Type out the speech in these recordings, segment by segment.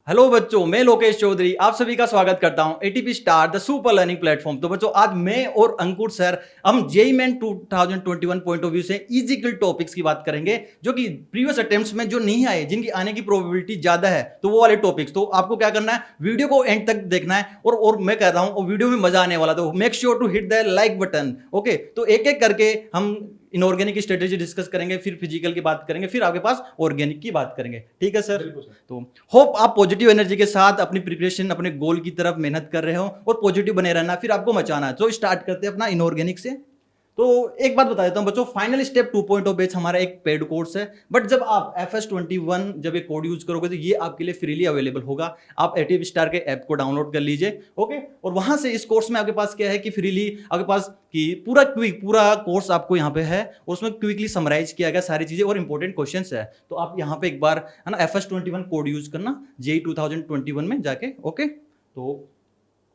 Hello बच्चों, मैं लोकेश चौधरी आप सभी का स्वागत करता हूं ATP star the super learning platform. तो बच्चों, आज मैं और अंकुर सर हम JEE main 2021 point of view से इजिकल टॉपिक्स की बात करेंगे, जो कि प्रीवियस अटेम्प्ट्स में जो नहीं आए, जिनकी आने की प्रोबेबिलिटी ज्यादा है, तो वो वाले टॉपिक्स। तो आपको क्या करना है, वीडियो को एंड तक देखना है और मैं कह रहा हूं वीडियो में मजा आने वाला, तो make sure to hit the like button. Okay, तो एक एक करके हम इनऑर्गेनिक की स्ट्रेटेजी डिस्कस करेंगे, फिर फिजिकल की बात करेंगे, फिर आपके पास ऑर्गेनिक की बात करेंगे। ठीक है सर? तो होप आप पॉजिटिव एनर्जी के साथ अपनी प्रिपरेशन, अपने गोल की तरफ मेहनत कर रहे हो और पॉजिटिव बने रहना, फिर आपको मचाना है। तो स्टार्ट करते हैं अपना इनऑर्गेनिक से। तो एक बात बता देता हूं बच्चों, फाइनल स्टेप 2.0 बैच हमारा एक पेड कोर्स है, बट जब आप FS21 जब ये कोड यूज करोगे तो ये आपके लिए फ्रीली अवेलेबल होगा। आप एटीपी स्टार के ऐप को डाउनलोड कर लीजिए। ओके, और वहां से इस कोर्स में आपके पास क्या है कि फ्रीली आपके पास कि पूरा कोर्स आपको यहाँ पे है, उसमें क्विकली समराइज किया गया सारी चीजें और इंपॉर्टेंट क्वेश्चंस है। तो आप यहाँ पे एक बार है ना FS21 कोड यूज करना जेई 2021 में जाके। ओके, तो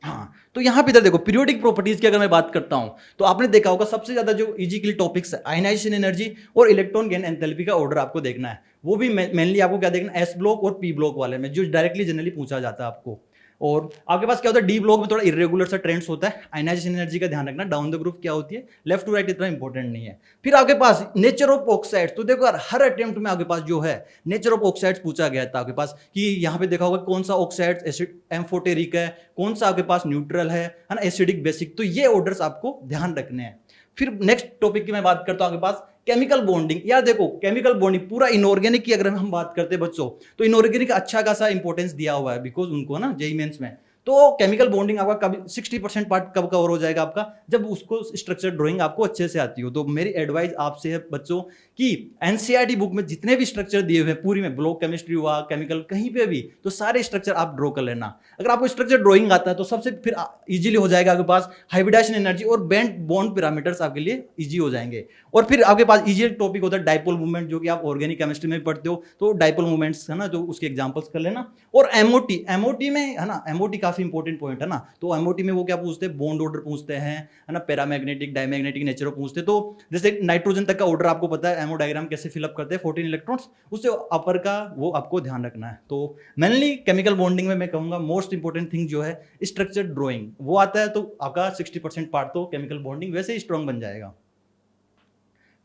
हाँ, तो यहां पे इधर देखो, पीरियोडिक प्रॉपर्टीज की अगर मैं बात करता हूं तो आपने देखा होगा सबसे ज्यादा जो इजिकल टॉपिक्स है, आयनाइजेशन एनर्जी और इलेक्ट्रॉन गेन एंथैल्पी का ऑर्डर आपको देखना है। वो भी मेनली आपको क्या देखना है, एस ब्लॉक और पी ब्लॉक वाले में, जो डायरेक्टली जनरली पूछा जाता है आपको। और आपके पास क्या होता है, डी ब्लॉक में थोड़ा इरेगुलर सा ट्रेंड्स होता है। आयनाइजेशन एनर्जी का ध्यान रखना, डाउन द ग्रुप क्या होती है, लेफ्ट टू राइट इतना इंपॉर्टेंट नहीं है। फिर आपके पास नेचर ऑफ ऑक्साइड्स, तो देखो यार हर अटेम्प्ट में आपके पास जो है नेचर ऑफ ऑक्साइड्स पूछा गया था आपके पास, कि यहाँ पे देखा होगा कौन सा ऑक्साइड एसिड एम्फोटेरिक है, कौन सा आपके पास न्यूट्रल है ना, एसिडिक बेसिक। तो ये ऑर्डर्स आपको ध्यान रखने हैं। फिर नेक्स्ट टॉपिक की मैं बात करता हूं आपके पास केमिकल बॉन्डिंग। यार देखो, केमिकल बॉन्डिंग पूरा इनऑर्गेनिक की अगर हम बात करते हैं बच्चों, तो इनऑर्गेनिक अच्छा खासा इंपॉर्टेंस दिया हुआ है, बिकॉज उनको ना जेईई मेंस में। तो केमिकल बॉन्डिंग आपका कभी 60% पार्ट कब कवर हो जाएगा आपका, जब उसको स्ट्रक्चर ड्राइंग आपको अच्छे से आती हो। तो मेरी एडवाइस आपसे है बच्चों कि एनसीईआरटी बुक में जितने भी स्ट्रक्चर दिए हुए हैं पूरी में, ब्लॉक केमिस्ट्री हुआ, केमिकल कहीं पे भी, तो सारे स्ट्रक्चर आप ड्रॉ कर लेना। अगर आपको स्ट्रक्चर ड्राइंग आता है तो सबसे फिर इजीली हो जाएगा आपके पास हाइब्रिडाइजेशन एनर्जी और बेंड बॉन्ड पैरामीटर्स आपके लिए इजी हो जाएंगे। और फिर आपके पास इजी टॉपिक होता है डाइपोल मूवमेंट, जो कि आप ऑर्गेनिक केमिस्ट्री में पढ़ते हो, तो डाइपोल मूवमेंट्स है ना, जो उसके एग्जांपल्स कर लेना। और एमओटी में है ना, एमओटी काफी इंपॉर्टेंट पॉइंट है ना। तो एमओटी में वो क्या पूछते हैं, बॉन्ड ऑर्डर पूछते हैं, है ना, पैरामैग्नेटिक डायमैग्नेटिक नेचर पूछते हैं। तो जैसे नाइट्रोजन तक का ऑर्डर आपको पता है, एमओ डायग्राम कैसे फिलअप करते हैं, 14 इलेक्ट्रॉन्स, उससे अपर का वो आपको ध्यान रखना है। तो मेनली केमिकल बॉन्डिंग में मैं कहूंगा मोस्ट इंपॉर्टेंट थिंग जो है स्ट्रक्चर ड्राइंग, वो आता है तो आपका 60% पार्ट तो केमिकल बॉन्डिंग वैसे ही स्ट्रॉन्ग बन जाएगा।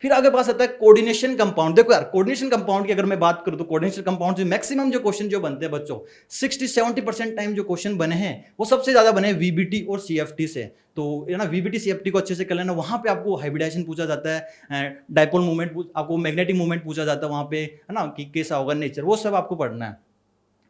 फिर आगे पास आता है कोऑर्डिनेशन कंपाउंड। देखो यार, कोऑर्डिनेशन कंपाउंड की अगर मैं बात करूं तो कोऑर्डिनेशन कंपाउंड से मैक्सिमम जो क्वेश्चन जो बनते हैं बच्चों, 60-70% टाइम जो क्वेश्चन बने हैं वो सबसे ज्यादा बने वीबीटी और सीएफटी से। तो ये ना वीबीटी सीएफटी को अच्छे से कर लेना, वहां पे आपको हाइब्रिडाइजेशन पूछा जाता है, डाइपोल मूवमेंट, आपको मैग्नेटिक मूवमेंट पूछा जाता है वहां पे, है ना, कि कैसा होगा नेचर, वो सब आपको पढ़ना है।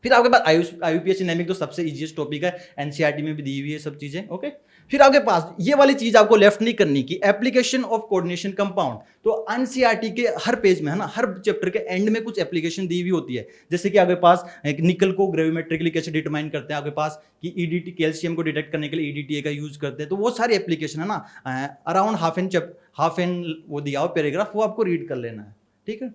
फिर आपके पास आईयूपीएच डायनामिक तो सबसे इजीएस्ट टॉपिक है, एनसीईआरटी में भी दी हुई है सब चीजें। ओके, फिर आपके पास ये वाली चीज आपको लेफ्ट नहीं करनी कि एप्लीकेशन ऑफ कोऑर्डिनेशन कंपाउंड। तो एनसीईआरटी के हर पेज में है ना, हर चैप्टर के एंड में कुछ एप्लीकेशन दी हुई होती है। जैसे कि आपके पास एक निकल को ग्रेविमेट्रिकली कैसे डिटरमाइन करते हैं, आपके पास कि ईडीटी कैल्शियम को डिटेक्ट करने के लिए ईडीटीए का यूज करते हैं। तो वो सारी एप्लीकेशन है ना, अराउंड हाफ एन वो दिया हो पैराग्राफ, वो आपको रीड कर लेना है। ठीक है,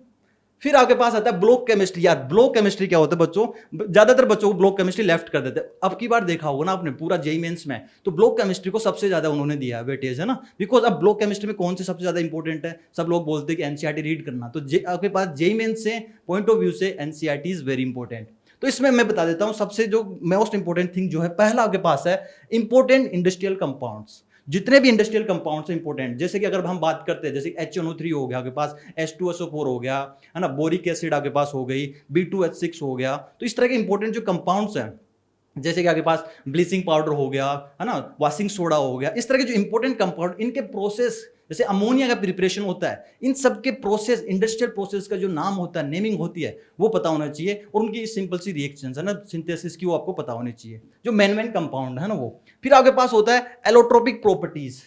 फिर आपके पास आता है ब्लॉक केमिस्ट्री। यार ब्लॉक केमिस्ट्री क्या होता है बच्चों, ज्यादातर बच्चों को ब्लॉक केमिस्ट्री लेफ्ट कर देते हैं। अब की बार देखा होगा ना आपने पूरा जेईई मेंस में, तो ब्लॉक केमिस्ट्री को सबसे ज्यादा उन्होंने दिया है वेटेज, है ना, बिकॉज अब ब्लॉक केमिस्ट्री में कौन से सबसे ज्यादा इंपॉर्टेंट है, सब लोग बोलते हैं कि एनसीईआरटी रीड करना। तो आपके पास जेईई मेंस से पॉइंट ऑफ व्यू से एनसीईआरटी इज वेरी इंपॉर्टेंट। तो इसमें मैं बता देता हूं सबसे जो मोस्ट इंपॉर्टेंट थिंग जो है, पहला आपके पास है इंपॉर्टेंट इंडस्ट्रियल कंपाउंड्स। जितने भी इंडस्ट्रियल कंपाउंड्स इंपॉर्टेंट, जैसे कि अगर हम बात करते हैं, जैसे HNO3 हो गया आपके पास, H2SO4 हो गया, है ना, बोरिक एसिड आपके पास हो गई, B2H6 हो गया। तो इस तरह के इंपॉर्टेंट जो कंपाउंड्स हैं, जैसे कि आपके पास ब्लीचिंग पाउडर हो गया, है ना, वॉशिंग सोडा हो गया, इस तरह के जो इंपॉर्टेंट कंपाउंड, इनके प्रोसेस, जैसे अमोनिया का प्रिपरेशन होता है, इन सब के प्रोसेस, इंडस्ट्रियल प्रोसेस का जो नाम होता है, नेमिंग होती है, वो पता होना चाहिए। और उनकी सिंपल सी रिएक्शंस है ना, सिंथेसिस की, वो आपको पता होनी चाहिए, जो मेन कंपाउंड है ना वो। फिर आपके पास होता है एलोट्रोपिक प्रॉपर्टीज।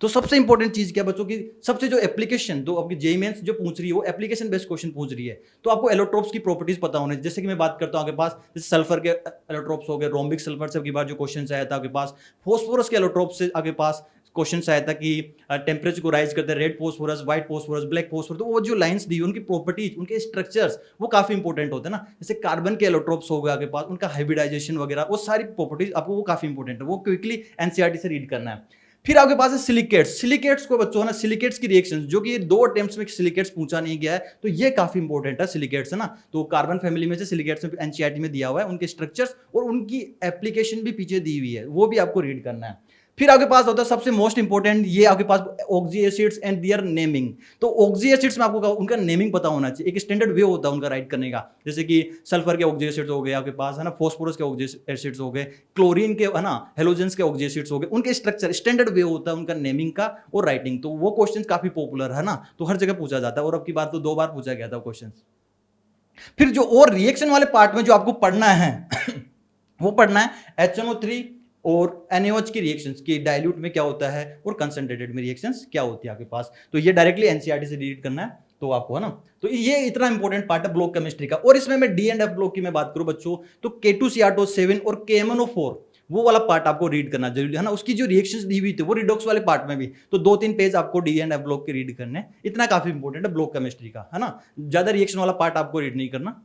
तो सबसे इंपॉर्टेंट चीज क्या बच्चों की, सबसे जो एप्लीकेशन, तो आपकी जेईई मेंस जो पूछ रही है वो एप्लीकेशन बेस्ड क्वेश्चन पूछ रही है, तो आपको एलोट्रोप्स की प्रॉपर्टीज पता होने। जैसे कि मैं बात करता हूं आपके पास, जैसे सल्फर के एलोट्रोप्स हो गए, रोम्बिक सल्फर से आपकी बार जो क्वेश्चन आया था आपके पास, फॉस्फोरस के एलोट्रोप्स से आपके पास क्वेश्चन आया था कि टेम्परेचर को राइज करते हैं, red phosphorus, white phosphorus, black phosphorus. तो वो जो लाइंस दी उनकी प्रॉपर्टीज, उनके स्ट्रक्चर्स, वो काफी इंपॉर्टेंट होते हैं ना। जैसे कार्बन के एलोट्रोप्स हो गए आपके पास, उनका हाइब्रिडाइजेशन वगैरह, वो सारी प्रॉपर्टीज आपको वो काफी इंपॉर्टेंट है, वो क्विकली एनसीईआरटी से रीड करना है। फिर आपके पास है सिलिकेट्स। सिलिकेट्स को बच्चों है ना, सिलिकेट्स की रिएक्शन जो कि 2 अटेम्प्ट्स में सिलिकेट्स पूछा नहीं गया है, तो ये काफी इंपॉर्टेंट है सिलिकेट्स, है ना। तो कार्बन फैमिली में से सिलिकेट्स में एनसीईआरटी में दिया हुआ है, उनके स्ट्रक्चर्स और उनकी एप्लीकेशन भी पीछे दी हुई है, वो भी आपको रीड करना है। फिर आपके पास होता है सबसे मोस्ट इंपॉर्टेंट, ये आपके पास oxy acids and their naming. तो ऑक्सी एसिड्स में आपको उनका नेमिंग पता होना चाहिए, एक स्टैंडर्ड वे होता है उनका राइट करने का। जैसे कि सल्फर के ऑक्सी एसिड्स हो गए आपके पास, है ना, फॉस्फोरस के ऑक्सी एसिड्स हो गए, क्लोरीन के, है ना, हेलोजेंस के ऑक्सी एसिड्स हो गए, उनके स्ट्रक्चर स्टैंडर्ड वे होता है उनका नेमिंग का और राइटिंग। तो वो क्वेश्चन काफी पॉपुलर है ना, तो हर जगह पूछा जाता है, और अब की बात तो 2 बार पूछा गया था क्वेश्चन। फिर जो और रिएक्शन वाले पार्ट में जो आपको पढ़ना है वो पढ़ना है HNO3 और NaOH की रिएक्शंस की डाइल्यूट में क्या होता है और कंसंट्रेटेड में रिएक्शंस क्या होती है आपके पास। तो ये डायरेक्टली एनसीईआरटी से रीड करना है तो आपको, है ना। तो ये इतना इंपॉर्टेंट पार्ट है ब्लॉक केमिस्ट्री का। और इसमें मैं डी एंड एफ ब्लॉक की मैं बात करूं बच्चों, तो K2CR7 और KMNO4 वो वाला पार्ट आपको रीड करना जरूरी है ना। उसकी जो रिएक्शंस दी हुई थी वो रिडॉक्स वाले पार्ट में भी, तो 2-3 पेज आपको डी एंड एफ ब्लॉक के रीड करने, इतना काफी इंपॉर्टेंट है ब्लॉक केमिस्ट्री का, है ना। ज्यादा रिएक्शन वाला पार्ट आपको रीड नहीं करना।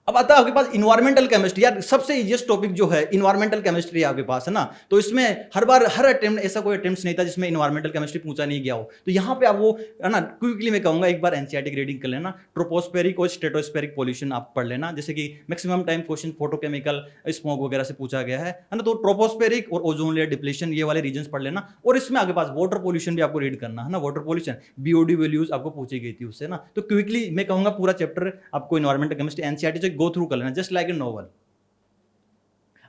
अब आता है आपके पास इन्वायरमेंटल केमिस्ट्री। यार सबसे इजीएस्ट टॉपिक जो है इन्वायरमेंटल केमिस्ट्री आपके पास, है ना। तो इसमें हर बार हर अटेम्प्ट ऐसा कोई अटेम्प्ट नहीं था जिसमें इन्वायरमेंटल केमिस्ट्री पूछा नहीं गया हो। तो यहाँ पे आप वो, है ना, क्विकली मैं कहूंगा एक बार एनसीईआरटी की रीडिंग कर लेना। ट्रोपोस्फेरिक और स्ट्रेटोस्फेरिक पॉल्यूशन आप पढ़ लेना, जैसे कि maximum time question photochemical smoke वगैरह से पूछा गया है ना। तो ट्रोपोस्फेरिक और ओजोन लेयर डिप्लीशन ये वाले रीजन पढ़ लेना। और इसमें आपके पास वाटर पॉल्यूशन भी आपको रीड करना है ना। वाटर पॉल्यूशन बीओडी वैल्यूज आपको पूछी गई थी उससे ना। तो क्विकली मैं कहूंगा पूरा चैप्टर आपको इन्वायरमेंटल केमिस्ट्री एनसीईआरटी से गो थ्रू कर लेना, जस्ट लाइक ए नोवेल।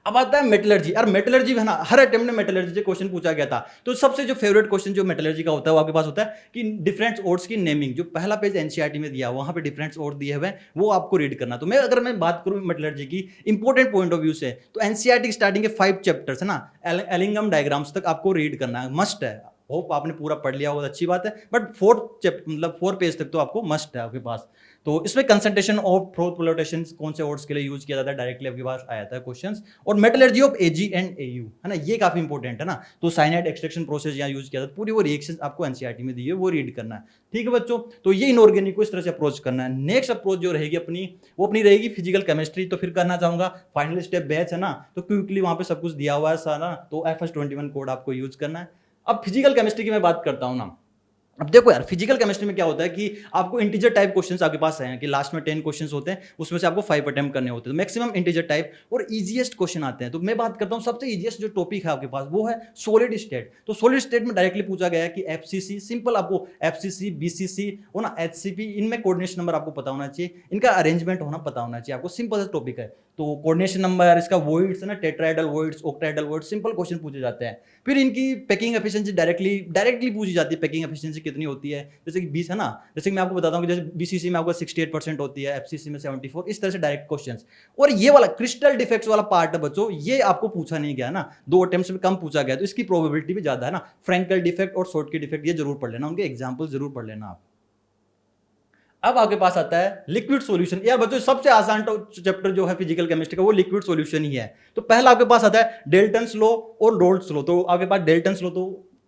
अब आता है मेटलर्जी। यार मेटलर्जी है ना, हर अटेम्प्ट में मेटलर्जी से क्वेश्चन पूछा गया था। तो सबसे जो फेवरेट क्वेश्चन जो मेटलर्जी का होता है वो आपके पास होता है कि डिफरेंट ओर्स की नेमिंग। जो पहला पेज एनसीईआरटी में दिया वहां पे डिफरेंट ओर्स दिए हुए वो आपको रीड करना। तो मैं अगर मैं बात करूं मेटलर्जी की इंपॉर्टेंट पॉइंट ऑफ व्यू से, तो एनसीईआरटी स्टार्टिंग के 5 चैप्टर्स है ना, एलिंगम डायग्राम्स तक आपको रीड करना है, मस्ट है। होप आपने पूरा पढ़ लिया होगा, अच्छी बात है। बट 4 पेज तक तो आपको मस्ट है आपके पास। तो इसमें कंसंट्रेशन ऑफ फ्लोथ फ्लोटेशन कौन से ओर्स के लिए यूज किया जाता है, डायरेक्टली आपके पास आया था क्वेश्चंस। और metallurgy of Ag and Au, है ना, ये काफी इंपॉर्टेंट है ना। तो साइनाइड एक्सट्रैक्शन प्रोसेस यहाँ यूज किया था, पूरी वो रिएक्शन आपको एनसीईआरटी में दी है वो रीड करना है। ठीक है बच्चों, तो ये इनऑर्गेनिक को इस तरह से अप्रोच करना है। नेक्स्ट अप्रोच जो रहेगी अपनी, वो अपनी रहेगी फिजिकल केमिस्ट्री। तो फिर करना चाहूंगा फाइनल स्टेप बैच, है ना। तो क्विकली वहां पे सब कुछ दिया हुआ है सारा, तो FS21 कोड आपको यूज करना है। अब फिजिकल केमिस्ट्री की मैं बात करता हूं ना। अब देखो यार फिजिकल केमिस्ट्री में क्या होता है कि आपको इंटीजर टाइप क्वेश्चंस आपके पास हैं कि लास्ट में 10 क्वेश्चंस होते हैं, उसमें से आपको 5 अटेम्प्ट करने होते हैं। तो मैक्सिमम इंटीजर टाइप और इजीएस्ट क्वेश्चन आते हैं। तो मैं बात करता हूं सबसे इजीएस्ट जो टॉपिक है आपके पास वो है सॉलिड स्टेट। तो सॉलिड स्टेट में डायरेक्टली पूछा गया है कि एफसीसी, सिंपल आपको एफसीसी, बीसीसी और ना एचसीपी, इनमें कोऑर्डिनेशन नंबर आपको पता होना चाहिए, इनका अरेंजमेंट होना पता होना चाहिए आपको। सिंपल सा टॉपिक है। तो कोऑर्डिनेशन नंबर, इसका वॉइड्स है ना, tetrahedral voids, octahedral voids, simple question पूछे जाते हैं। फिर इनकी पैकिंग एफिशिएंसी डायरेक्टली पूछी जाती है, पैकिंग एफिशिएंसी कितनी होती है। जैसे कि 20 है ना, जैसे कि मैं आपको बताता हूँ कि जैसे बीसीसी में आपको 68% होती है, एफसीसी में 74, इस तरह से डायरेक्ट क्वेश्चंस। और ये वाला क्रिस्टल डिफेक्ट्स वाला पार्ट है बच्चों, ये आपको पूछा नहीं गया ना, 2 अटेम्प्ट्स में कम पूछा गया, तो इसकी प्रोबेबिलिटी भी ज्यादा है ना। फ्रैंकल डिफेक्ट और शॉर्ट की डिफेक्ट ये जरूर पढ़ लेना, उनके एग्जाम्पल जरूर पढ़ लेना आप। अब आपके पास आता है लिक्विड सॉल्यूशन। यार बच्चों सबसे आसान चैप्टर जो है फिजिकल केमिस्ट्री का वो लिक्विड सॉल्यूशन ही है। तो पहला आपके पास आता है डेल्टन्स लॉ और रोल्स लॉ। तो आपके पास डेल्टन्स लॉ तो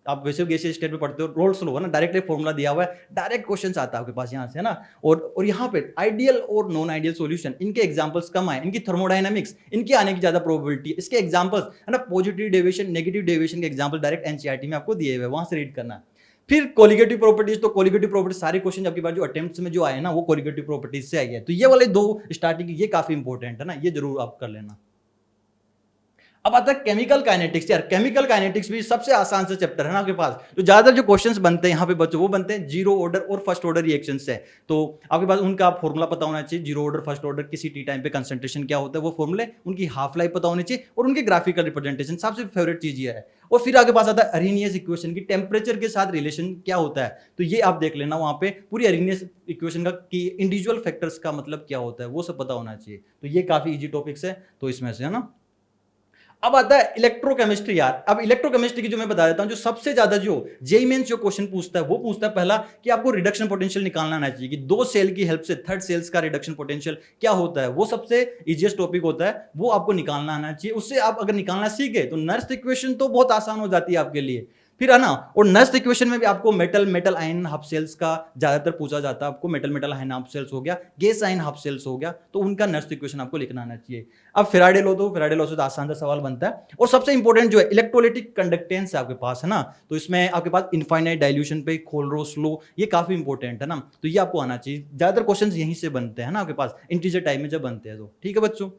आप वैसे गैसीय स्टेट में पढ़ते हो, रोल्स लॉ है ना, डायरेक्टली फॉर्मूला दिया हुआ है, डायरेक्ट क्वेश्चन आता है आपके पास यहाँ से, है ना। और यहाँ पे आइडियल और नॉन आइडियल सॉल्यूशन, इनके एग्जांपल्स कम आए, इनकी थर्मोडायनामिक्स, इनके आने की ज्यादा प्रोबेबिलिटी है। इसके एग्जांपल्स है ना, पॉजिटिव डेविएशन, नेगेटिव डेविएशन के एग्जांपल डायरेक्ट एनसीईआरटी में आपको दिए हुए, वहां से रीड करना है। फिर कोलिगेटिव प्रॉपर्टीज। तो कोलिगेटिव प्रॉपर्टीज सारे क्वेश्चन आपके पास जो अटेम्प्ट्स में जो आए ना वो कोलिगेटिव प्रॉपर्टीज से आई है। तो ये वाले 2 स्टार्टिंग ये काफी इंपॉर्टेंट है ना, ये जरूर आप कर लेना। अब आता है केमिकल काइनेटिक्स। यार केमिकल काइनेटिक्स भी सबसे आसान सा चैप्टर है ना आपके पास। तो ज्यादातर जो क्वेश्चंस बनते हैं यहाँ पे बच्चों वो बनते हैं जीरो ऑर्डर और फर्स्ट ऑर्डर रिएक्शन से। तो आपके पास उनका फॉर्मूला पता होना चाहिए, जीरो ऑर्डर फर्स्ट ऑर्डर किसी टी टाइम पे कंसंट्रेशन क्या होता है वो फॉर्मूले, उनकी हाफ लाइफ पता होनी चाहिए और उनके ग्राफिकल रिप्रेजेंटेशन, सबसे फेवरेट चीज ये है। और फिर आगे पास आता है अरेनियस इक्वेशन की टेम्परेचर के साथ रिलेशन क्या होता है। तो ये आप देख लेना वहां पे पूरी अरेनियस इक्वेशन का कि इंडिविजुअल फैक्टर्स का मतलब क्या होता है वो सब पता होना चाहिए। तो ये काफी इजी टॉपिक्स है तो इसमें से, है ना। अब आता है इलेक्ट्रोकेमिस्ट्री। यार अब इलेक्ट्रोकेमिस्ट्री की जो मैं बता देता हूं, जो सबसे ज्यादा जो जेईई मेंस जो क्वेश्चन पूछता है वो पूछता है पहला कि आपको रिडक्शन पोटेंशियल निकालना आना चाहिए कि 2 सेल की हेल्प से थर्ड सेल्स का रिडक्शन पोटेंशियल क्या होता है। वो सबसे इजीएस्ट टॉपिक होता है, वो आपको निकालना आना चाहिए। उससे आप अगर निकालना सीखे तो नर्स इक्वेशन तो बहुत आसान हो जाती है आपके लिए। फिर है ना, और नेक्स्ट इक्वेशन में भी आपको metal metal ion half cells का ज्यादातर पूछा जाता है। आपको metal metal ion half cells हो गया, गैस आयन हाफ सेल्स हो गया, तो उनका नेक्स्ट इक्वेशन आपको लिखना आना चाहिए। अब फेराडे लॉ, तो फेराडे लॉ से तो आसान सा सवाल बनता है। और सबसे इंपॉर्टेंट जो है इलेक्ट्रोलाइटिक कंडक्टेंस है आपके पास, है ना, तो इसमें आपके पास इनफाइनाइट डाइल्यूशन पे कोलरोस लॉ, ये काफी इंपॉर्टेंट है ना, तो ये आपको आना चाहिए। ज्यादातर क्वेश्चंस यहीं से बनते हैं ना आपके पास, इंटीजर टाइप में जब बनते हैं तो। ठीक है बच्चों,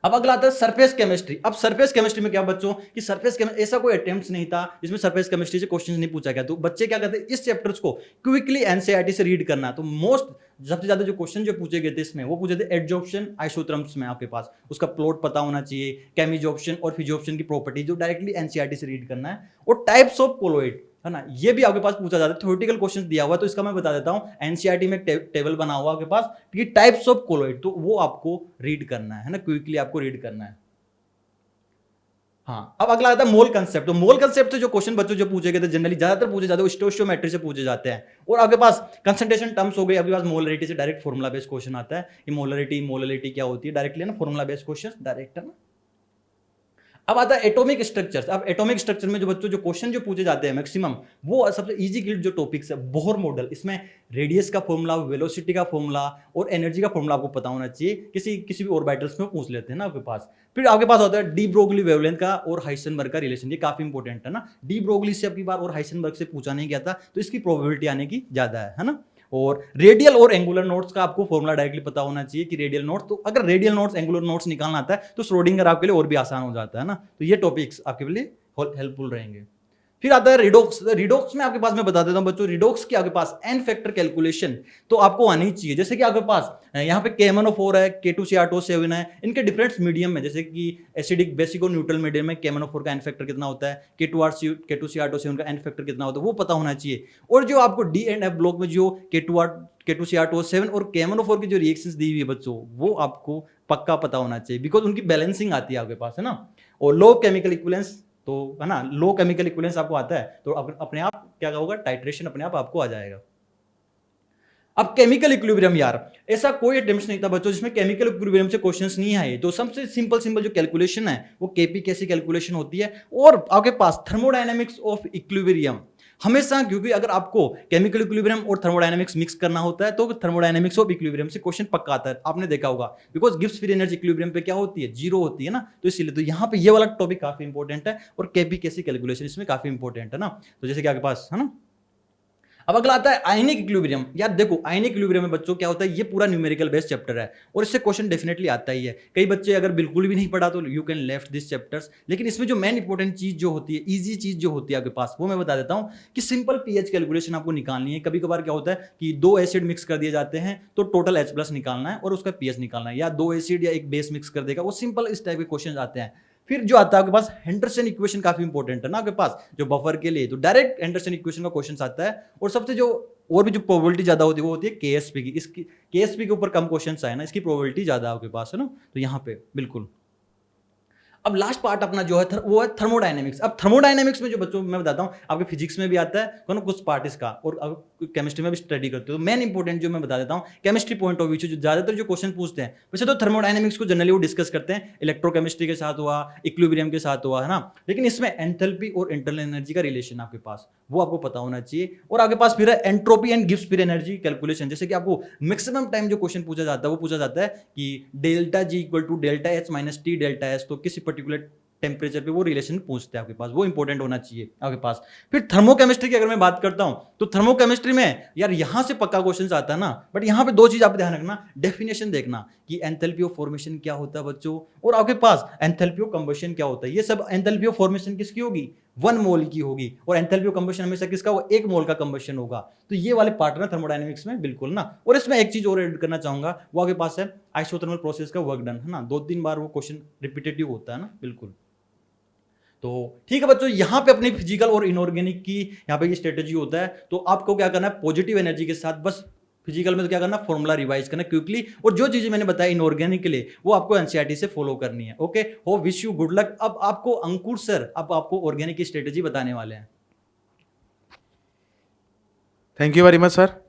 अब अगला आता है सरफेस केमिस्ट्री। अब सरफेस केमिस्ट्री में क्या बच्चों कि सरफेस केमिस्ट्री ऐसा कोई अटेम्प्ट नहीं था जिसमें सरफेस केमिस्ट्री से क्वेश्चंस नहीं पूछा गया, तो बच्चे क्या करते हैं, इस चैप्टर्स को क्विकली एनसीईआरटी से रीड करना। तो मोस्ट सबसे ज्यादा जो क्वेश्चन जो पूछे गए थे इसमें, वो पूछे थे एडजॉर्प्शन आइसोथर्म्स में, आपके पास उसका प्लॉट पता होना चाहिए, केमिजॉर्प्शन और फिजियोप्शन की प्रॉपर्टी जो डायरेक्टली एनसीईआरटी से रीड करना है, और टाइप्स ऑफ कोलोइड, है ना, ये भी आपके पास पूछा जाता है। थ्योरेटिकल क्वेश्चंस दिया हुआ, तो इसका मैं बता देता हूं, एनसीईआरटी में टेबल बना हुआ आपके पास कि टाइप्स ऑफ कोलोइड, तो वो आपको रीड करना है ना, क्विकली आपको रीड करना है। हाँ, अब अगला आता है मोल कंसेप्ट। तो मोल कंसेप्ट से जो क्वेश्चन बच्चों जो पूछे गए थे, जनरली ज्यादातर पूछे जाते हैं स्टोइचियोमेट्री से पूछे जाते हैं। और आपके पास कंसंट्रेशन टर्म्स हो गए, आपके पास मोलरिटी से डायरेक्ट फॉर्मूला बेस्ड क्वेश्चन आता है कि मोलरिटी क्या होती है, डायरेक्टली ना फॉर्मूला बेस्ड क्वेश्चन डायरेक्ट है ना। अब आता है एटॉमिक स्ट्रक्चर्स। अब एटॉमिक स्ट्रक्चर में जो बच्चों जो क्वेश्चन जो पूछे जाते हैं मैक्सिमम, वो सबसे इजी गिल्ड जो टॉपिक्स है, बोहर मॉडल, इसमें रेडियस का फॉर्मूला, वेलोसिटी का फॉर्मूला और एनर्जी का फॉर्मूला आपको पता होना चाहिए। किसी भी ऑर्बिटल्स में पूछ लेते हैं ना आपके पास। फिर आपके पास होता है डी ब्रोगली वेवलेंथ का और हाइसेनबर्ग का रिलेशन, ये काफी इंपॉर्टेंट है ना। डी ब्रोगली से आपकी बार और हाइसेनबर्ग से पूछा नहीं गया था, तो इसकी प्रोबेबिलिटी आने की ज्यादा है ना। और रेडियल और एंगुलर नोट्स का आपको फॉर्मूला डायरेक्टली पता होना चाहिए कि रेडियल नोट्स, तो अगर रेडियल नोट्स एंगुलर नोट्स निकालना आता है तो श्रोडिंगर आपके लिए और भी आसान हो जाता है ना। तो ये टॉपिक्स आपके लिए हेल्पफुल रहेंगे। फिर आता है रिडोक्स। रिडोक्स में आपके पास मैं बता देता हूं बच्चों, रिडोक्स की आपके पास एन फैक्टर कैलकुलेशन तो आपको आनी चाहिए। जैसे कि आपके पास यहाँ पे KMnO4 है, K2CR7 है, इनके डिफरेंट मीडियम में, जैसे कि एसिडिक, बेसिक और न्यूट्रल मीडियम में KMnO4 का एन फैक्टर कितना होता है, K2CR7 का एन फैक्टर कितना होता है, वो पता होना चाहिए। और जो आपको डी एंड एफ ब्लॉक में जो K2CR7 और KMnO4 की जो रिएक्शंस दी हुई है बच्चों, वो आपको पक्का पता होना चाहिए, बिकॉज उनकी बैलेंसिंग आती है आपके पास, है ना। और लो केमिकल इक्विवेलेंस, तो है ना, लो केमिकल इक्विवेलेंस आपको आता है तो अपने आप क्या होगा, टाइट्रेशन अपने आप आपको आ जाएगा। अब केमिकल इक्विलिब्रियम, यार ऐसा कोई अटेम्प्ट नहीं था बच्चों जिसमें केमिकल इक्विलिब्रियम से क्वेश्चंस नहीं आए। तो सबसे सिंपल जो कैलकुलेशन है वो केपी कैसी कैलकुलेशन होती है। और आपके पास थर्मोडायनेमिक्स ऑफ इक्विलिब्रियम हमेशा, क्योंकि अगर आपको केमिकल इक्विलिब्रियम और थर्मोडायनेमिक्स मिक्स करना होता है तो थर्मोडायनेमिक्स ऑफ इक्विलिब्रियम से क्वेश्चन पक्का आता है, आपने देखा होगा, because Gibbs free energy equilibrium पे क्या होती है, जीरो होती है ना। तो इसीलिए तो यहाँ पे ये वाला टॉपिक काफी इंपॉर्टेंट है, और केपी कैसी कैलकुलेशन इसमें काफी इंपॉर्टेंट है ना। तो जैसे कि आपके पास है ना। अब अगला आता है आयनिक इक्विलिब्रियम। यार देखो, आयनिक इक्विलिब्रियम में बच्चों क्या होता है, ये पूरा न्यूमेरिकल बेस्ड चैप्टर है और इससे क्वेश्चन डेफिनेटली आता ही है। कई बच्चे अगर बिल्कुल भी नहीं पढ़ा तो you can left this chapters, लेकिन इसमें जो मेन इंपॉर्टेंट चीज जो होती है, इजी चीज जो होती है आपके पास, वो मैं बता देता हूं कि सिंपल पीएच कैलकुलेशन आपको निकालनी है। कभी कभार क्या होता है कि दो एसिड मिक्स कर दिए जाते हैं तो टोटल H+ निकालना है और उसका पीएच निकालना है, या दो एसिड या एक बेस मिक्स कर देगा, वो सिंपल इस टाइप के क्वेश्चन आते हैं। फिर जो आता है आपके पास हेंडरसन इक्वेशन, काफी इंपॉर्टेंट है ना आपके पास, जो बफर के लिए, तो डायरेक्ट हेंडरसन इक्वेशन का क्वेश्चन आता है। और सबसे जो और भी जो प्रोबेबिलिटी ज्यादा होती है वो होती है केएसपी की। इसकी केएसपी के ऊपर कम क्वेश्चंस आए ना, इसकी प्रोबेबिलिटी ज्यादा आपके पास है ना, तो यहाँ पे बिल्कुल। अब लास्ट पार्ट अपना जो है वो है थर्मोडायनेमिक्स। अब थर्मोडायनेमिक्स में जो बच्चों मैं बताता हूँ, आपके फिजिक्स में भी आता है कुछ पार्ट इसका, और केमिस्ट्री में भी स्टडी करते हो। मेन इंपॉर्टेंट जो मैं बता देता हूँ केमिस्ट्री पॉइंट ऑफ व्यू से जो ज्यादातर जो क्वेश्चन पूछते हैं, वैसे तो थर्मोडायनेमिक्स को जनरली वो डिस्कस करते हैं, इलेक्ट्रोकेमिस्ट्री के साथ हुआ, इक्विलिब्रियम के साथ हुआ, है ना। लेकिन इसमें एंथैल्पी और इंटरनल एनर्जी का रिलेशन आपके पास, वो आपको पता होना चाहिए। और आपके पास फिर है entropy and Gibbs free energy calculation. जैसे कि आपको मैक्सिमम टाइम जो क्वेश्चन पूछा जाता है वो पूछा जाता है कि delta G equal to delta H minus T delta S, तो किसी पर्टिकुलर टेम्परेचर पे वो रिलेशन पूछते हैं आपके पास, वो इंपॉर्टेंट होना चाहिए आपके पास। फिर थर्मोकेमिस्ट्री की अगर मैं बात करता हूं तो थर्मोकेमिस्ट्री में यार यहां से पक्का क्वेश्चन आता है ना, बट यहां पे दो चीज आप ध्यान रखना, डेफिनेशन देखना कि एंथैल्पी ऑफ फॉर्मेशन क्या होता है बच्चों, और आपके पास एंथैल्पी ऑफ कंबशन क्या होता है। ये सब एंथैल्पी ऑफ फॉर्मेशन किसकी होगी, 1 मोल की होगी, और एंथैल्पी ऑफ कंबशन हमेशा किसका होगा, 1 मोल का कंबशन होगा। तो ये वाले पार्ट ना थर्मोडायनेमिक्स में बिल्कुल ना। और इसमें एक चीज और ऐड करना चाहूंगा, वो आपके पास है आइसोथर्मल प्रोसेस का वर्क डन, है ना। 2-3 बार वो क्वेश्चन रिपीटेटिव होता है ना, बिल्कुल। तो ठीक है बच्चों, यहां पे अपनी फिजिकल और इनऑर्गेनिक की यहां पे ये स्ट्रेटेजी होता है। तो आपको क्या करना है, पॉजिटिव एनर्जी के साथ बस फिजिकल में तो क्या करना, फॉर्मूला रिवाइज करना क्विकली, और जो चीजें मैंने बताया इनऑर्गेनिक के लिए वो आपको एनसीईआरटी से फॉलो करनी है। ओके, हो विश यू गुड लक। अब आपको अंकुर सर अब आपको ऑर्गेनिक की स्ट्रेटेजी बताने वाले हैं। Thank you very much sir.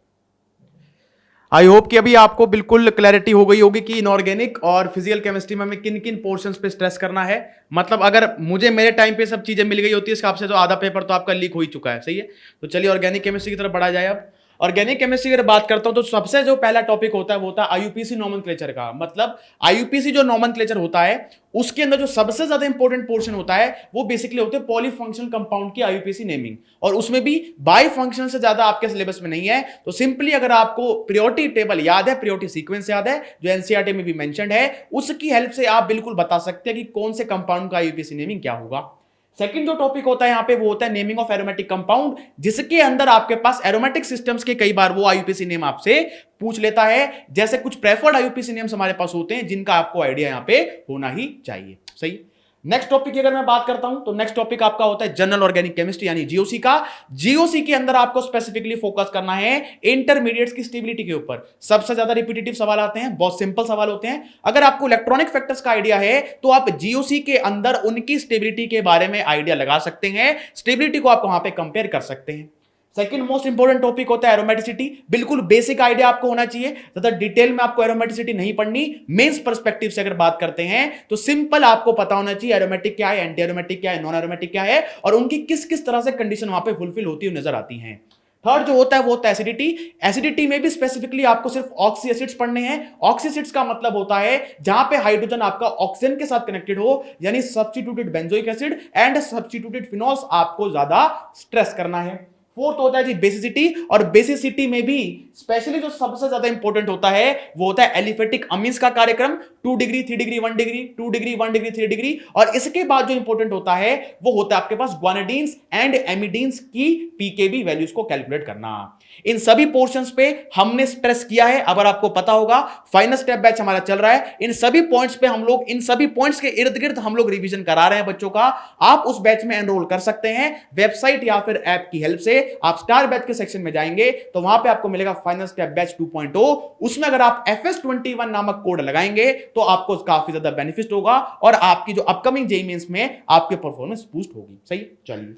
I hope कि अभी आपको बिल्कुल क्लैरिटी हो गई होगी कि इनऑर्गेनिक और फिजिकल केमिस्ट्री में हमें किन किन पोर्शंस पे स्ट्रेस करना है। मतलब अगर मुझे मेरे टाइम पे सब चीजें मिल गई होती है इस हिसाब से तो आधा पेपर तो आपका लीक हो ही चुका है, सही है। तो चलिए ऑर्गेनिक केमिस्ट्री की तरफ बढ़ा जाए। अब ऑर्गेनिक केमिस्ट्री की अगर बात करता हूं तो सबसे जो पहला टॉपिक होता है वो होता है आईयूपीसी नोमेनक्लेचर का। मतलब आईयूपीसी जो नोमेनक्लेचर होता है उसके अंदर जो सबसे ज्यादा इंपॉर्टेंट पोर्शन होता है वो बेसिकली होते हैं पॉलीफंक्शनल कंपाउंड की आईयूपीसी नेमिंग, और उसमें भी बाई फंक्शन से ज्यादा आपके सिलेबस में नहीं है। तो सिंपली अगर आपको प्रियोरिटी टेबल याद है, प्रियोरिटी सीक्वेंस याद है जो एनसीईआरटी में भी मेंशन्ड है, उसकी हेल्प से आप बिल्कुल बता सकते हैं कि कौन से कंपाउंड का आईयूपीसी नेमिंग क्या होगा। सेकंड जो टॉपिक होता है यहां पे वो होता है नेमिंग ऑफ एरोमेटिक कंपाउंड, जिसके अंदर आपके पास एरोमेटिक सिस्टम्स के कई बार वो आईयूपीसी नेम आपसे पूछ लेता है। जैसे कुछ प्रेफर्ड आईयूपीसी नेम्स हमारे पास होते हैं जिनका आपको आइडिया यहां पे होना ही चाहिए, सही। नेक्स्ट टॉपिक की अगर मैं बात करता हूं तो नेक्स्ट टॉपिक आपका होता है जनरल ऑर्गेनिक केमिस्ट्री यानी जीओसी का। जीओसी के अंदर आपको स्पेसिफिकली फोकस करना है इंटरमीडिएट्स की स्टेबिलिटी के ऊपर। सबसे ज्यादा रिपीटेटिव सवाल आते हैं, बहुत सिंपल सवाल होते हैं। अगर आपको इलेक्ट्रॉनिक फैक्टर्स का आइडिया है तो आप जीओसी के अंदर उनकी स्टेबिलिटी के बारे में आइडिया लगा सकते हैं, स्टेबिलिटी को आप वहां पे कंपेयर कर सकते हैं। सेकंड मोस्ट इंपोर्टेंट टॉपिक होता है एरोमेटिसिटी। बिल्कुल बेसिक आइडिया आपको होना चाहिए, ज्यादा डिटेल में आपको एरोमेटिसिटी नहीं पढ़नी। मेंस पर्सपेक्टिव से अगर बात करते हैं तो सिंपल आपको पता होना चाहिए एरोमेटिक क्या है, एंटी एरोमेटिक क्या है, नॉन एरोमेटिक क्या है, और उनकी किस किस तरह से कंडीशन वहां पे फुलफिल होती हुई नजर आती है। थर्ड जो होता है वो होता है एसिडिटी। एसिडिटी में भी स्पेसिफिकली आपको सिर्फ ऑक्सी एसिड्स पढ़ने हैं। ऑक्सी एसिड्स का मतलब होता है जहां पे हाइड्रोजन आपका ऑक्सीजन के साथ कनेक्टेड हो, यानी substituted benzoic acid and substituted phenols आपको ज्यादा स्ट्रेस करना है। फोर्थ होता है जी बेसिसिटी, और बेसिसिटी में भी स्पेशली जो सबसे ज्यादा इंपॉर्टेंट होता है वो होता है एलिफेटिक अमीन्स का कार्यक्रम, 2 degree 3 degree 1 degree 2 degree 1 degree 3 degree, और इसके बाद जो इंपॉर्टेंट होता है वो होता है आपके पास ग्वानिडीन्स एंड एमिडीन्स की पीकेबी वैल्यूज को कैलकुलेट करना। इन सभी पोर्शंस पे हमने स्ट्रेस किया है। अगर आपको पता होगा फाइनल स्टेप बैच हमारा चल रहा है, इन सभी पॉइंट्स पे हम लोग, इन सभी पॉइंट्स के इर्द गिर्द हम लोग रिवीजन करा रहे हैं बच्चों का। आप उस बैच में एनरोल कर सकते हैं वेबसाइट या फिर ऐप की हेल्प से। आप स्टार बैच के सेक्शन में जाएंगे तो वहां पे आपको मिलेगा फाइनल स्टेप बैच 2.0। उसमें अगर आप FS21 नामक कोड लगाएंगे तो आपको काफी ज्यादा बेनिफिट होगा और आपकी जो अपकमिंग जेईई मेंस में आपकी परफॉर्मेंस बूस्ट होगी, सही। चलिए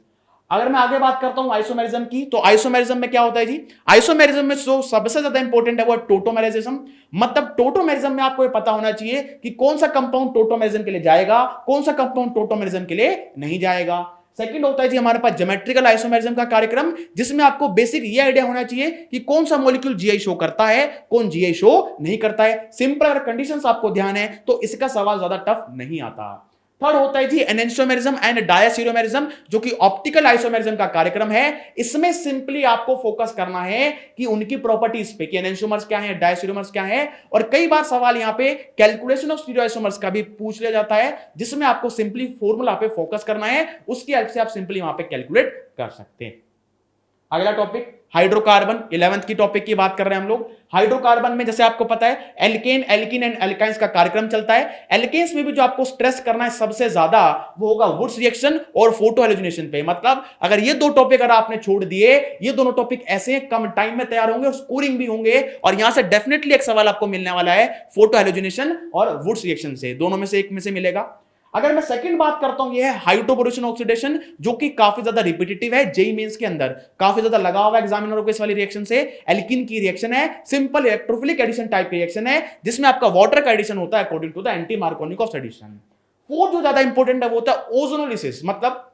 अगर मैं आगे बात करता हूं आइसोमेरिज्म की, तो आइसोमेरिज्म में क्या होता है जी? आइसोमेरिज्म में जो सबसे ज्यादा इंपॉर्टेंट है वो टोटोमेरिज्म। मतलब टोटोमेरिज्म में आपको ये पता होना चाहिए कि कौन सा कंपाउंड टोटोमेरिज्म के लिए जाएगा, कौन सा कंपाउंड टोटोमेरिज्म के लिए नहीं जाएगा। सेकंड होता है जी हमारे पास ज्योमेट्रिकल आइसोमेरिज्म का कार्यक्रम, जिसमें आपको बेसिक ये आइडिया होना चाहिए कि कौन सा मॉलिक्यूल जीआई शो करता है, कौन जीआई शो नहीं करता है। सिंपल अगर कंडीशंस आपको ध्यान है तो इसका सवाल ज्यादा टफ नहीं आता। थर्ड होता है जी एनेंशियोमेरिज्म एंड डायस्टीरियोमेरिज्म, जो कि ऑप्टिकल आइसोमेरिज्म का कार्यक्रम है। इसमें सिंपली आपको फोकस करना है कि उनकी प्रॉपर्टीज पे, कि एनेंशियोमर्स क्या है, डायस्टीरियोमर्स क्या है। और कई बार सवाल यहां पे कैलकुलेशन ऑफ स्टीरियोआइसोमर्स का भी पूछ लिया जाता है, जिसमें आपको सिंपली फॉर्मूला पे फोकस करना है, उसकी हेल्प से आप सिंपली वहां पे कैलकुलेट कर सकते हैं। अगला टॉपिक हाइड्रोकार्बन, 11th की टॉपिक की बात कर रहे हैं हम लोग। हाइड्रोकार्बन में जैसे आपको पता है एल्केन, एल्कीन एंड एल्काइंस का कार्यक्रम चलता है। एल्केन्स में भी जो आपको स्ट्रेस करना है सबसे ज्यादा वो होगा वुड्स रिएक्शन और फोटो हैलोजिनेशन पे। मतलब अगर ये दो टॉपिक अगर आपने छोड़ दिए, ये दोनों टॉपिक ऐसे कम टाइम में तैयार होंगे और स्कोरिंग भी होंगे, और यहां से डेफिनेटली एक सवाल आपको मिलने वाला है फोटो हैलोजिनेशन और वुड्स रिएक्शन से, दोनों में से एक में से मिलेगा। अगर मैं सेकंड बात करता हूं, यह है हाइड्रोबोरेशन ऑक्सीडेशन, जो कि काफी ज्यादा रिपीटेटिव है, जेईई मेंस के अंदर काफी ज्यादा लगा हुआ है एग्जामिनरों को इस वाली रिएक्शन से। एल्कीन की रिएक्शन है, सिंपल इलेक्ट्रोफिलिक एडिशन टाइप की रिएक्शन है, जिसमें आपका वाटर का एडिशन होता है according to the anti Markovnikov addition. Fourth जो ज्यादा इंपॉर्टेंट है वो होता है ओजोनोलिसिस। मतलब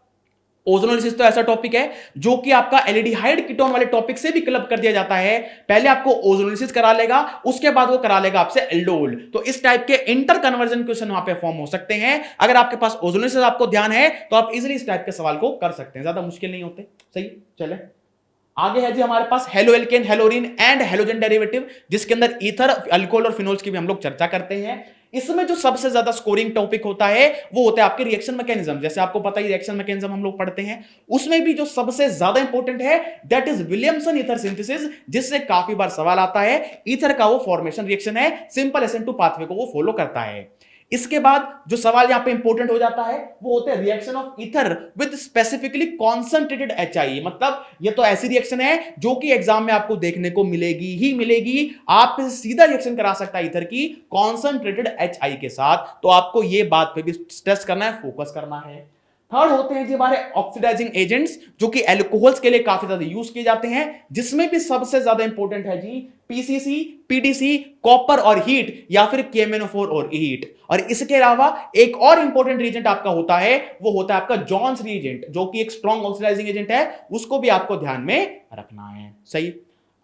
ओजोनोलिसिस तो ऐसा टॉपिक है जो कि आपका एल्डिहाइड कीटोन वाले टॉपिक से भी क्लब कर दिया जाता है। पहले आपको ओजोनोलिसिस करा लेगा, उसके बाद वो करा लेगा आपसे एल्डोल। तो इस टाइप के इंटर कन्वर्जन क्वेश्चन वहां पे फॉर्म हो सकते हैं। अगर आपके पास ओजोनोलिसिस आपको ध्यान है तो आप इजीली इस टाइप के सवाल को कर सकते हैं, ज्यादा मुश्किल नहीं होते, सही। चले आगे है जी हमारे पास haloalkane, haloarene and halogen derivative, जिसके अंदर ईथर, अल्कोहल और फिनोल्स की भी हम लोग चर्चा करते हैं। इसमें जो सबसे ज्यादा स्कोरिंग टॉपिक होता है वो होता है आपके रिएक्शन मैकेनिज्म। जैसे आपको पता ही रिएक्शन मैकेनिज्म हम लोग पढ़ते हैं, उसमें भी जो सबसे ज्यादा इंपॉर्टेंट है that is Williamson ether synthesis, जिससे काफी बार सवाल आता है। ईथर का वो फॉर्मेशन रिएक्शन है, सिंपल SN2 पाथवे को वो फॉलो करता है। इसके बाद जो सवाल यहां पे इंपॉर्टेंट हो जाता है वो होते हैं reaction of ether with specifically concentrated HI। मतलब ये तो ऐसी रिएक्शन है जो कि एग्जाम में आपको देखने को मिलेगी ही मिलेगी। आप सीधा रिएक्शन करा सकता है ईथर की कॉन्सेंट्रेटेड HI के साथ, तो आपको ये बात पे भी स्ट्रेस करना है, फोकस करना है। थर्ड होते हैं जी हमारे ऑक्सीडाइजिंग एजेंट्स, जो कि एल्कोहल्स के लिए काफी ज्यादा यूज किए जाते हैं, जिसमें भी सबसे ज्यादा इंपॉर्टेंट है जी पीसीसी, पीडीसी, कॉपर और हीट, या फिर KMnO4 और हीट। और इसके अलावा एक और इंपॉर्टेंट रिएजेंट आपका होता है, वो होता है आपका जॉन्स रिएजेंट, जो कि एक स्ट्रॉन्ग ऑक्सीडाइजिंग एजेंट है, उसको भी आपको ध्यान में रखना है। सही।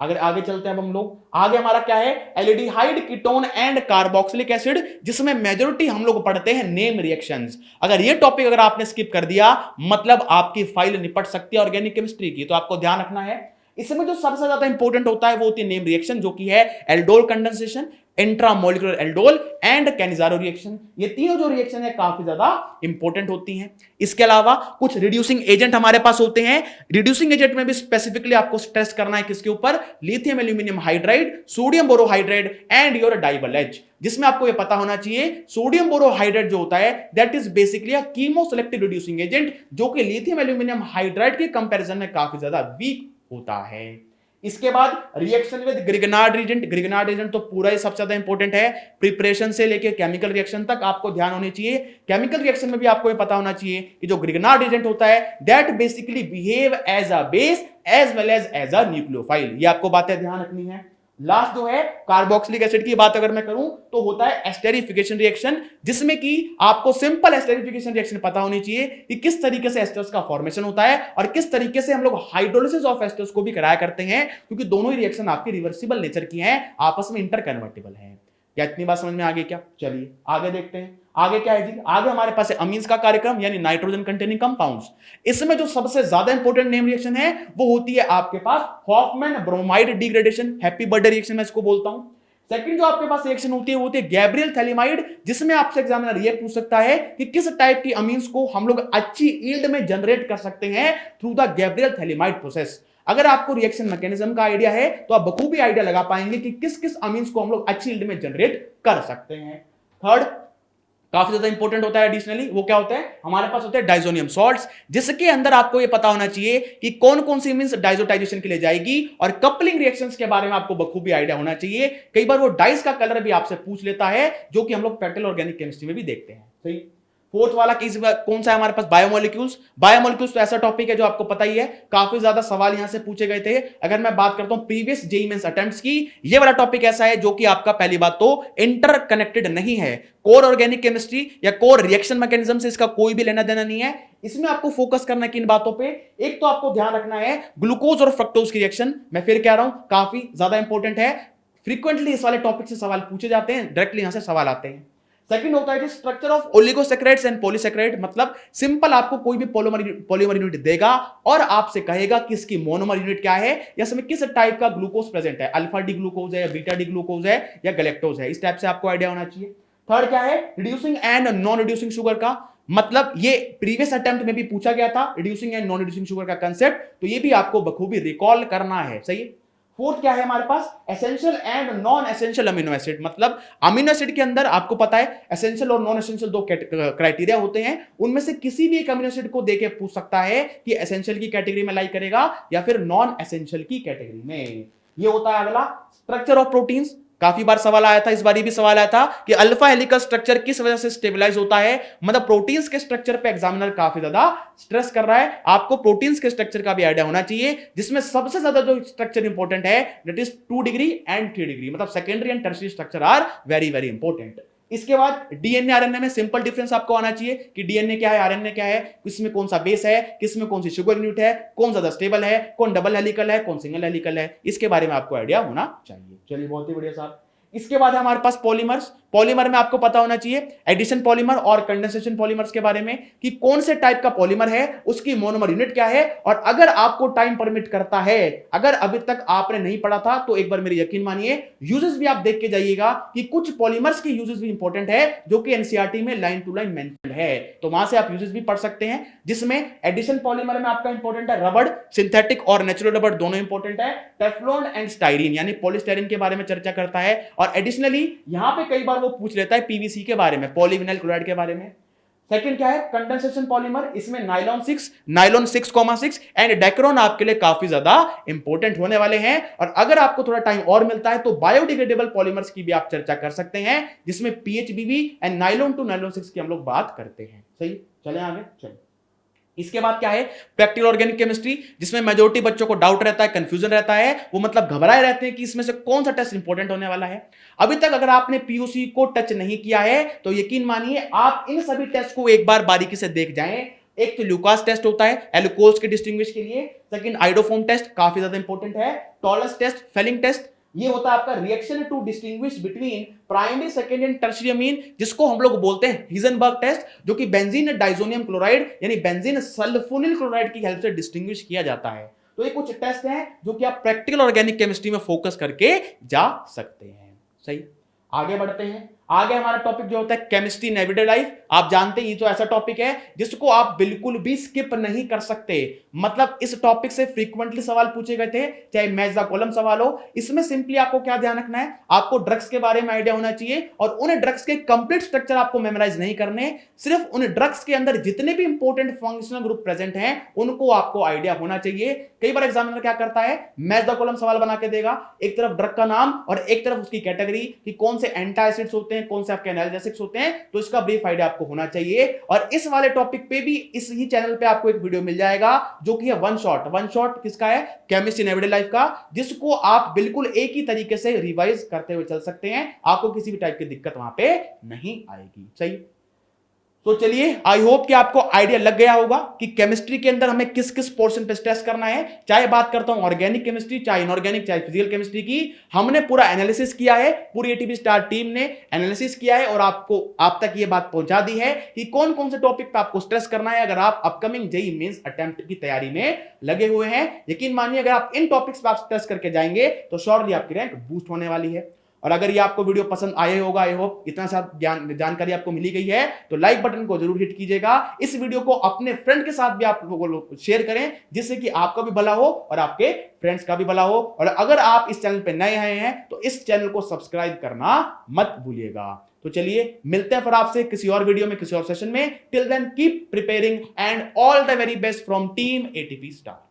अगर आगे चलते हैं अब हम लोग, आगे हमारा क्या है, aldehyde, ketone and carboxylic acid, जिसमें मेजोरिटी हम लोग पढ़ते हैं नेम रिएक्शंस। अगर ये टॉपिक अगर आपने स्किप कर दिया, मतलब आपकी फाइल निपट सकती है ऑर्गेनिक केमिस्ट्री की, तो आपको ध्यान रखना है। इसमें जो सबसे ज्यादा इंपॉर्टेंट होता है वो होती है नेम रिएक्शन, जो कि है aldol condensation, intramolecular aldol and Cannizzaro reaction. ये तीनों जो रिएक्शन है काफी ज्यादा इंपॉर्टेंट होती हैं। इसके अलावा कुछ रिड्यूसिंग एजेंट हमारे पास होते हैं। रिड्यूसिंग एजेंट में भी स्पेसिफिकली आपको स्ट्रेस करना है किसके ऊपर, lithium aluminium hydride, sodium borohydride and your DIBAL H, जिसमें आपको ये पता होना चाहिए सोडियम बोरोहाइड्राइड जो होता है that is basically a chemo selective reducing agent, जो कि लिथियम एल्यूमिनियम हाइड्राइड के कंपैरिजन में काफी ज्यादा वीक होता है। इसके बाद reaction with Grignard agent. Grignard agent तो पूरा ही सबसे ज्यादा इंपॉर्टेंट है, प्रिपरेशन से लेकर केमिकल रिएक्शन तक आपको ध्यान होनी चाहिए। केमिकल रिएक्शन में भी आपको ये पता होना चाहिए कि जो ग्रिगनार्ड एजेंट होता है that basically behave as a base as well as a nucleophile. ये आपको बातें ध्यान रखनी है। लास्ट जो है कार्बोक्सिलिक एसिड की बात अगर मैं करूं तो होता है एस्टेरिफिकेशन रिएक्शन, जिसमें कि आपको सिंपल एस्टेरिफिकेशन रिएक्शन पता होनी चाहिए कि किस तरीके से एस्टर्स का फॉर्मेशन होता है और किस तरीके से हम लोग हाइड्रोलिसिस ऑफ एस्टर्स को भी कराया करते हैं, क्योंकि दोनों ही रिएक्शन आपके रिवर्सिबल नेचर की हैं, आपस में इंटरकन्वर्टिबल हैं। क्या इतनी बात समझ में आ गई क्या? चलिए आगे देखते हैं। आगे क्या है जी, आगे हमारे पास है अमीन्स का कार्यक्रम यानी नाइट्रोजन कंटेनिंग कंपाउंड्स। इसमें जो सबसे ज्यादा इंपॉर्टेंट नेम रिएक्शन है वो होती है आपके पास Hofmann bromide degradation, happy birthday reaction मैं इसको बोलता हूं। सेकंड जो आपके पास रिएक्शन होती है वो होती है गैब्रियल थैलिमाइड, जिसमें आपसे एग्जामिनर ये पूछ सकता है कि किस टाइप की अमीन्स को हम लोग अच्छी यील्ड में जनरेट कर सकते हैं through the Gabriel phthalimide process. अगर आपको रिएक्शन मैकेनिज्म का आइडिया है तो आप बखूबी आइडिया लगा पाएंगे कि किस किस अमीन्स को हम लोग अच्छी यील्ड में जनरेट कर सकते हैं। थर्ड काफी ज्यादा इंपॉर्टेंट होता है एडिशनली, वो क्या होता है, हमारे पास होते हैं डाइजोनियम सॉल्ट्स, जिसके अंदर आपको ये पता होना चाहिए कि कौन कौन सी मींस डाइजोटाइजेशन के लिए जाएगी, और कपलिंग रिएक्शंस के बारे में आपको बखूबी आइडिया होना चाहिए। कई बार वो डाइस का कलर भी आपसे पूछ लेता है, जो कि हम लोग पेट्रोल ऑर्गेनिक केमिस्ट्री में भी देखते हैं। सही। फोर्थ वाला कौन सा है हमारे पास, बायोमोलिक्यूल्स। बायोमोलिक्यूल्स तो ऐसा टॉपिक है जो आपको पता ही है, काफी ज्यादा सवाल यहां से पूछे गए थे। अगर मैं बात करता हूं प्रीवियस जेईई मेंस अटेम्प्ट्स की, ये वाला टॉपिक ऐसा है जो कि आपका पहली बात तो इंटरकनेक्टेड नहीं है, कोर ऑर्गेनिक केमिस्ट्री या कोर रिएक्शन मैकेनिज्म से इसका कोई भी लेना देना नहीं है। इसमें आपको फोकस करना है किन बातों पे, एक तो आपको ध्यान रखना है ग्लूकोज और फ्रक्टोज की रिएक्शन। मैं फिर कह रहा हूं काफी ज्यादा इंपॉर्टेंट है, फ्रीक्वेंटली इस वाले टॉपिक से सवाल पूछे जाते हैं, डायरेक्टली यहां से सवाल आते हैं। सेकंड होता है structure of oligosaccharides and polysaccharide, मतलब सिंपल आपको कोई भी पॉलीमर यूनिट देगा और आपसे कहेगा कि इसकी मोनोमर यूनिट क्या है या इसमें किस टाइप का ग्लूकोज प्रेजेंट है, अल्फा डी ग्लूकोज है या बीटा डी ग्लूकोज है या गैलेक्टोज है, इस टाइप से आपको आइडिया होना चाहिए। थर्ड क्या है, reducing and non reducing sugar का, मतलब ये प्रीवियस अटेम्प्ट में भी पूछा गया था, reducing and non reducing sugar का कंसेप्ट, तो ये भी आपको बखूबी रिकॉल करना है। सही है। फोर्थ क्या है हमारे पास, essential and non essential amino acid, मतलब अमीनो एसिड के अंदर आपको पता है एसेंशियल और नॉन एसेंशियल दो क्राइटेरिया होते हैं, उनमें से किसी भी एक अमीनो एसिड को देके पूछ सकता है कि एसेंशियल की कैटेगरी में लाई करेगा या फिर नॉन एसेंशियल की कैटेगरी में। ये होता है अगला स्ट्रक्चर ऑफ प्रोटीन्स। काफी बार सवाल आया था, इस बार भी सवाल आया था कि अल्फा हेलिकल स्ट्रक्चर किस वजह से स्टेबलाइज होता है, मतलब प्रोटीन्स के स्ट्रक्चर पे एग्जामिनर काफी ज्यादा स्ट्रेस कर रहा है। आपको प्रोटीन्स के स्ट्रक्चर का भी आइडिया होना चाहिए, जिसमें सबसे ज्यादा जो स्ट्रक्चर इंपॉर्टेंट है that is 2 degree and 3 degree, मतलब secondary and tertiary structure are very very important. इसके बाद डीएनए आरएनए में सिंपल डिफरेंस आपको आना चाहिए कि डीएनए क्या है, आरएनए क्या है, किसमें कौन सा बेस है, किसमें कौन सी शुगर यूनिट है, कौन ज्यादा स्टेबल है, कौन डबल हेलिकल है, कौन सिंगल हेलिकल है, इसके बारे में आपको आइडिया होना चाहिए। चलिए बहुत ही बढ़िया साहब। इसके बाद है हमारे पास पॉलीमर्स। पॉलीमर में आपको पता होना चाहिए एडिशन पॉलीमर और कंडेंसेशन पॉलीमर्स के बारे में कि कौन से टाइप का पॉलीमर है, उसकी मोनोमर यूनिट क्या है, और अगर आपको टाइम परमिट करता है, अगर अभी तक आपने नहीं पढ़ा था तो एक बार मेरी यकीन मानिए यूजेस भी आप देख के जाइएगा कि कुछ पॉलीमर्स की यूजेस भी इंपॉर्टेंट है जो कि एनसीईआरटी में लाइन टू लाइन मेंशन्ड है, तो वहां से आप यूजेस भी पढ़ सकते हैं। जिसमें एडिशन पॉलीमर में आपका इंपॉर्टेंट है रबड़, सिंथेटिक और नेचुरल रबड़ दोनों इंपॉर्टेंट है, टेफ्लॉन एंड स्टाइरीन यानी पॉलीस्टाइरीन के बारे में चर्चा करता है, और एडिशनली यहां पे कई बार वो पूछ लेता है पीवीसी के बारे में, पॉलीविनाइल क्लोराइड के बारे में। सेकंड क्या है, कंडेंसेशन पॉलीमर, इसमें नायलॉन 6,6 एंड डेक्रोन आपके लिए काफी ज्यादा इंपॉर्टेंट होने वाले हैं। और अगर आपको थोड़ा टाइम और मिलता है तो बायोडिग्रेडेबल पॉलीमर्स की भी आप चर्चा कर सकते हैं, जिसमें पीएचबीवी एंड नायलॉन टू नायलॉन 6 की हम लोग बात करते हैं। सही, चलें आगे। चलो इसके बाद क्या है, प्रैक्टिकल ऑर्गेनिक केमिस्ट्री, जिसमें मेजोरिटी बच्चों को डाउट रहता है, कंफ्यूजन रहता है, वो मतलब घबराए रहते हैं कि इसमें से कौन सा टेस्ट इंपॉर्टेंट होने वाला है। अभी तक अगर आपने पीयूसी को टच नहीं किया है तो यकीन मानिए आप इन सभी टेस्ट को एक बार बारीकी से देख जाएं। एक तो ल्यूकास टेस्ट होता है एल्कोहल्स के डिस्टिंग्विश के लिए, सेकंड आइडोफोम टेस्ट काफी ज्यादा इंपॉर्टेंट है, टॉलस टेस्ट, फेलिंग टेस्ट, ये होता है आपका reaction to distinguish between primary, secondary and tertiary amine, जिसको हम लोग बोलते हैं हिजनबर्ग टेस्ट, जो कि बेंजीन डाइजोनियम क्लोराइड यानी बेंजीन सल्फोनिल क्लोराइड की हेल्प से डिस्टिंग्विश किया जाता है। तो ये कुछ टेस्ट हैं जो कि आप प्रैक्टिकल ऑर्गेनिक केमिस्ट्री में फोकस करके जा सकते हैं। सही, आगे बढ़ते हैं। आगे हमारा टॉपिक जो होता है केमिस्ट्री इन एवरीडे लाइफ। आप जानते हैं ये तो ऐसा टॉपिक है जिसको आप बिल्कुल भी स्किप नहीं कर सकते। मतलब इस टॉपिक से फ्रीक्वेंटली सवाल पूछे गए थे, चाहे मैथ्स द कॉलम सवाल हो। इसमें सिंपली आपको क्या ध्यान रखना है, आपको ड्रग्स के बारे में आइडिया होना चाहिए और उन ड्रग्स के कंप्लीट स्ट्रक्चर आपको मेमोराइज नहीं करने, सिर्फ उन ड्रग्स के अंदर जितने भी इंपॉर्टेंट फंक्शनल ग्रुप प्रेजेंट हैं उनको आपको आइडिया होना चाहिए। कई बार एग्जामिनर क्या करता है, मैथ्स द कॉलम सवाल बना के देगा, एक तरफ ड्रग का नाम और एक तरफ उसकी कैटेगरी कि कौन से एंटी एसिड्स होते हैं, कौन से आपके एनाल्जेसिक्स होते हैं, तो इसका ब्रीफ आइडिया आपको होना चाहिए। और इस वाले टॉपिक पे भी इस ही चैनल पे आपको एक वीडियो मिल जाएगा जो कि है वन शॉट किसका है, केमिस्ट्री इन एवरीडे लाइफ का, जिसको आप बिल्कुल एक ही तरीके से रिवाइज करते हुए चल सकते हैं, आपको किसी भी टाइप की दिक्कत वहां पे नहीं आएगी। सही, तो चलिए आई होप कि आपको आइडिया लग गया होगा कि केमिस्ट्री के अंदर हमें किस किस पोर्शन पे स्ट्रेस करना है। चाहे बात करता हूं ऑर्गेनिक केमिस्ट्री, चाहे इनऑर्गेनिक, चाहे फिजिकल केमिस्ट्री की, हमने पूरा एनालिसिस किया है, पूरी एटीपी स्टार टीम ने एनालिसिस किया है और आपको आप तक ये बात पहुंचा दी है कि कौन कौन से टॉपिक पे आपको स्ट्रेस करना है अगर आप अपकमिंग जेईई मेंस अटेम्प्ट की तैयारी में लगे हुए हैं। यकीन मानिए अगर आप इन टॉपिक्स पे आप स्ट्रेस करके जाएंगे तो श्योरली आपकी रैंक बूस्ट होने वाली है। और अगर ये आपको वीडियो पसंद आया होगा, आई होप इतना सा जानकारी आपको मिली गई है, तो लाइक बटन को जरूर हिट कीजिएगा। इस वीडियो को अपने फ्रेंड के साथ भी आप लोग शेयर करें जिससे कि आपका भी भला हो और आपके फ्रेंड्स का भी भला हो। और अगर आप इस चैनल पे नए आए हैं तो इस चैनल को सब्सक्राइब करना मत भूलिएगा। तो चलिए मिलते हैं फिर आपसे किसी और वीडियो में, किसी और सेशन में। Till then keep preparing and all the very best from team ATP star.